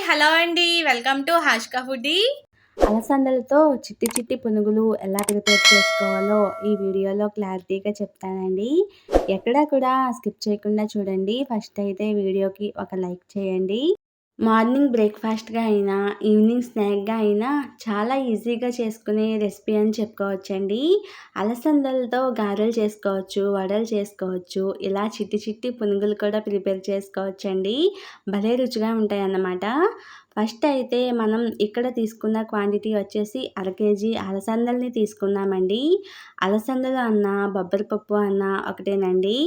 Hello అండి. Welcome to హాష్కా foodie. అలసందలతో చిట్టి చిట్టి పునుగులు ఎలా ప్రిపేర్ చేసుకోవాలో ఈ వీడియోలో క్లారిటీగా చెప్తానండి. ఎక్కడా కూడా స్కిప్ చేయకుండా చూడండి. ఫస్ట్ అయితే వీడియోకి ఒక లైక్ చేయండి. మార్నింగ్ బ్రేక్‌ఫాస్ట్‌గా అయినా, ఈవినింగ్ స్నాక్‌గా అయినా చాలా ఈజీగా చేసుకునే రెసిపీ అని చెప్పుకోవచ్చండి. అలసందలతో గారెలు చేసుకోవచ్చు, వడలు చేసుకోవచ్చు. ఇలా చిట్టి చిట్టి పునుగులు కూడా ప్రిపేర్ చేసుకోవచ్చండి. భలే రుచిగా ఉంటాయన్నమాట. ఫస్ట్ అయితే మనం ఇక్కడ తీసుకున్న క్వాంటిటీ వచ్చేసి అర కేజీ అలసందల్ని తీసుకున్నామండి. అలసందలు అన్నా, బొబ్బరి పప్పు అన్నా ఒకటేనండి.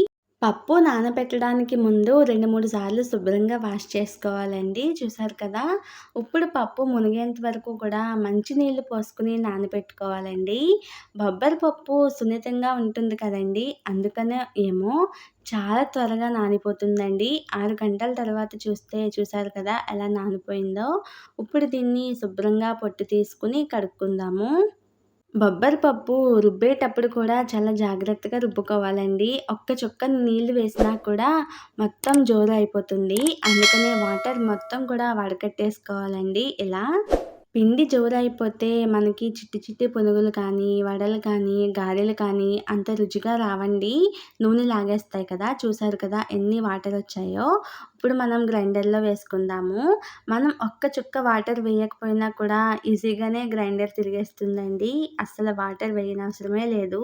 పప్పు నానబెట్టడానికి ముందు 2, 3 సార్లు శుభ్రంగా వాష్ చేసుకోవాలండి. చూసారు కదా! ఇప్పుడు పప్పు మునిగేంత వరకు కూడా మంచి నీళ్లు పోసుకొని నానబెట్టుకోవాలండి. బొబ్బరి పప్పు సున్నితంగా ఉంటుంది కదండీ! అందుకనే ఏమో చాలా త్వరగా నానిపోతుందండి. 6 గంటల తర్వాత చూసారు కదా! ఎలా నానిపోయిందో. ఇప్పుడు దీన్ని శుభ్రంగా పొట్టు తీసుకొని కడుక్కుందాము. బొబ్బరి పప్పు రుబ్బేటప్పుడు కూడా చాలా జాగ్రత్తగా రుబ్బుకోవాలండి. ఒక్క చుక్క నీళ్లు వేసినా కూడా మొత్తం జోరు అయిపోతుంది. అందుకనే వాటర్ మొత్తం కూడా వడకట్టేసుకోవాలండి ఇలా. పిండి జోరైపోతే మనకి చిట్టి చిట్టి పునుగులు కానీ, వడలు కానీ, గారెలు కానీ అంత రుచిగా రావండి. నూనె లాగేస్తాయి కదా! చూసారు కదా ఎన్ని వాటరొచ్చాయో. ఇప్పుడు మనం గ్రైండర్‌లో వేసుకుందాము. మనం ఒక్క చుక్క వాటర్ వేయకపోయినా కూడా ఈజీగానే గ్రైండర్ తిరిగేస్తుందండి. అస్సలు వాటర్ వేయనవసరమే లేదు.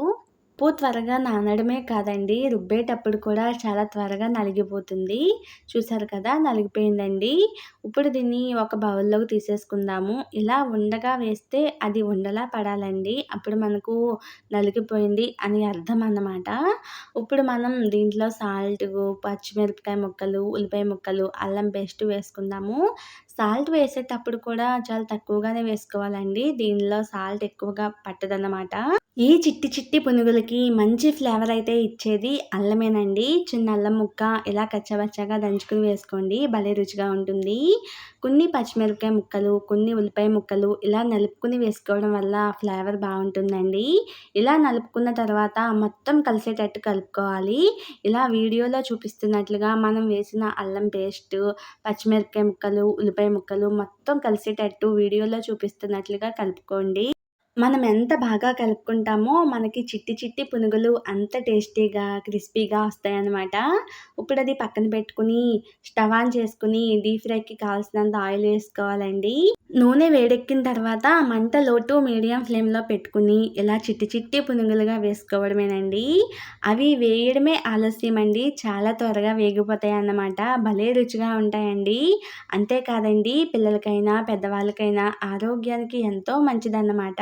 పప్పు త్వరగా నానడమే కాదండి, రుబ్బేటప్పుడు కూడా చాలా త్వరగా నలిగిపోతుంది. చూసారు కదా! నలిగిపోయిందండి. ఇప్పుడు దీన్ని ఒక బౌల్‌లోకి తీసేసుకుందాము. ఇలా ఉండగా వేస్తే అది ఉండలా పడాలండి. అప్పుడు మనకు నలిగిపోయింది అని అర్థం అన్నమాట. ఇప్పుడు మనం దీంట్లో సాల్టు, పచ్చిమిరపకాయ ముక్కలు, ఉల్లిపాయ ముక్కలు, అల్లం పేస్ట్ వేసుకుందాము. సాల్ట్ వేసేటప్పుడు కూడా చాలా తక్కువగానే వేసుకోవాలండి. దీనిలో సాల్ట్ ఎక్కువగా పట్టదన్నమాట. ఈ చిట్టి చిట్టి పునుగులకి మంచి ఫ్లేవర్ అయితే ఇచ్చేది అల్లమేనండి. చిన్న అల్లం ముక్క ఇలా కచ్చాపచ్చాగా దంచుకొని వేసుకోండి. భలే రుచిగా ఉంటుంది. కొన్ని పచ్చిమిరపకాయ ముక్కలు, కొన్ని ఉల్లిపాయ ముక్కలు ఇలా నలుపుకొని వేసుకోవడం వల్ల ఫ్లేవర్ బావుంటుందండి. ఇలా నలుపుకున్న తర్వాత మొత్తం కలిసేటట్టు కలుపుకోవాలి. ఇలా వీడియోలో చూపిస్తున్నట్లుగా మనం వేసిన అల్లం పేస్టు, పచ్చిమిరపకాయ ముక్కలు, ఉల్లిపాయ ముక్కలు మొత్తం కలిసేటట్టు వీడియోలో చూపిస్తున్నట్లుగా కలుపుకోండి. మనం ఎంత బాగా కలుపుకుంటామో మనకి చిట్టి చిట్టి పునుగులు అంత టేస్టీగా, క్రిస్పీగా వస్తాయన్నమాట. ఇప్పుడది పక్కన పెట్టుకొని స్టవ్ ఆన్ చేసుకొని డీప్ ఫ్రైకి కావాల్సినంత ఆయిల్ వేసుకోవాలండి. నూనె వేడెక్కిన తర్వాత మంట లో టు మీడియం ఫ్లేమ్‌లో పెట్టుకొని ఇలా చిట్టి చిట్టి పునుగులుగా వేసుకోవడమేనండి. అవి వేయడమే ఆలస్యమండి. చాలా త్వరగా వేగిపోతాయన్నమాట. భలే రుచిగా ఉంటాయండి. అంతేకాదండి పిల్లలకైనా, పెద్దవాళ్ళకైనా ఆరోగ్యానికి ఎంతో మంచిదన్నమాట.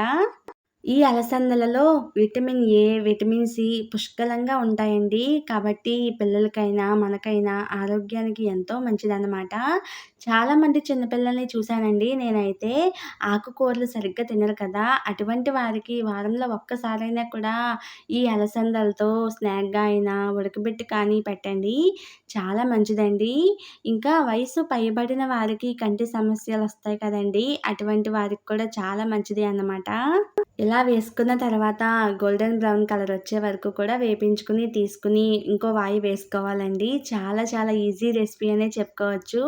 ఈ అలసందలలో విటమిన్ ఏ, విటమిన్ సి పుష్కలంగా ఉంటాయండి. కాబట్టి పిల్లలకైనా, మనకైనా ఆరోగ్యానికి ఎంతో మంచిదన్నమాట. చాలామంది చిన్నపిల్లల్ని చూశానండి నేనైతే. ఆకుకూరలు సరిగ్గా తినరు కదా! అటువంటి వారికి వారంలో ఒక్కసారైనా కూడా ఈ అలసందలతో స్నాక్‌గా అయినా, ఉడకబెట్టి కానీ పెట్టండి. చాలా మంచిదండి. ఇంకా వయసు పైబడిన వారికి కంటి సమస్యలొస్తాయి కదండీ! అటువంటి వారికి కూడా చాలా మంచిది అన్నమాట. ఇలా వేసుకున్న తర్వాత గోల్డెన్ బ్రౌన్ కలర్ వచ్చే వరకు కూడా వేపించుకొని, తీసుకొని ఇంకో వాయి వేసుకోవాలండి. చాలా చాలా ఈజీ రెసిపీ అనే చెప్పుకోవచ్చు.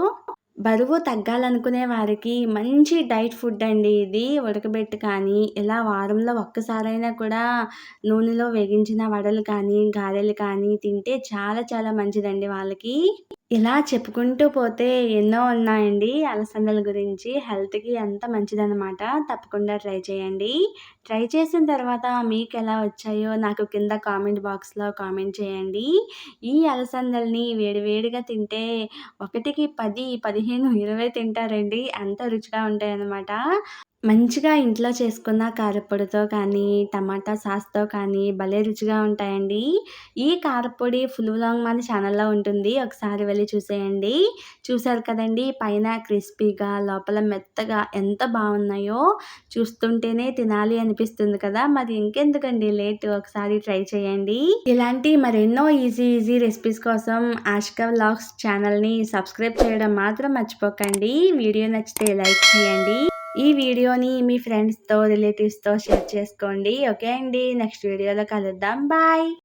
బరువు తగ్గాలనుకునే వారికి మంచి డైట్ ఫుడ్ అండి ఇది. ఉడకబెట్టి కానీ, ఇలా వారంలో ఒక్కసారైనా కూడా నూనెలో వేగించిన వడలు కానీ, గారెలు కానీ తింటే చాలా చాలా మంచిదండి వాళ్ళకి. ఇలా చెప్పుకుంటూ పోతే ఎన్నో ఉన్నాయండి అలసందల గురించి. హెల్త్‌కి ఎంత మంచిదనమాట. తప్పకుండా ట్రై చేయండి. ట్రై చేసిన తర్వాత మీకెలా వచ్చాయో నాకు కింద కామెంట్ బాక్స్‌లో కామెంట్ చేయండి. ఈ అలసందల్ని వేడి వేడిగా తింటే ఒకటికి 10, 15, 20 తింటారండి. అంత రుచిగా ఉంటాయన్నమాట. మంచిగా ఇంట్లో చేసుకున్న కారప్పొడితో కానీ, టమాటా సాస్‌తో కానీ భలే రుచిగా ఉంటాయండి. ఈ కారప్పొడి ఫుల్ వ్లాగ్ మన ఛానల్‌లో ఉంటుంది. ఒకసారి వెళ్లి చూసేయండి. చూసారు కదండీ! పైన క్రిస్పీగా, లోపల మెత్తగా ఎంత బావున్నాయో. చూస్తుంటేనే తినాలి అనిపిస్తుంది కదా! మరి ఇంకెందుకండి లేటు, ఒకసారి ట్రై చేయండి. ఇలాంటి మరెన్నో ఈజీ ఈజీ రెసిపీస్ కోసం ఆషికా వ్లాగ్స్ ఛానల్‌ని సబ్స్క్రైబ్ చేయడం మాత్రం మర్చిపోకండి. వీడియో నచ్చితే లైక్ చేయండి. ఈ వీడియోని మీ ఫ్రెండ్స్‌తో, రిలేటివ్స్‌తో షేర్ చేసుకోండి. ఓకే అండి. నెక్స్ట్ వీడియోలో కలుద్దాం. బాయ్.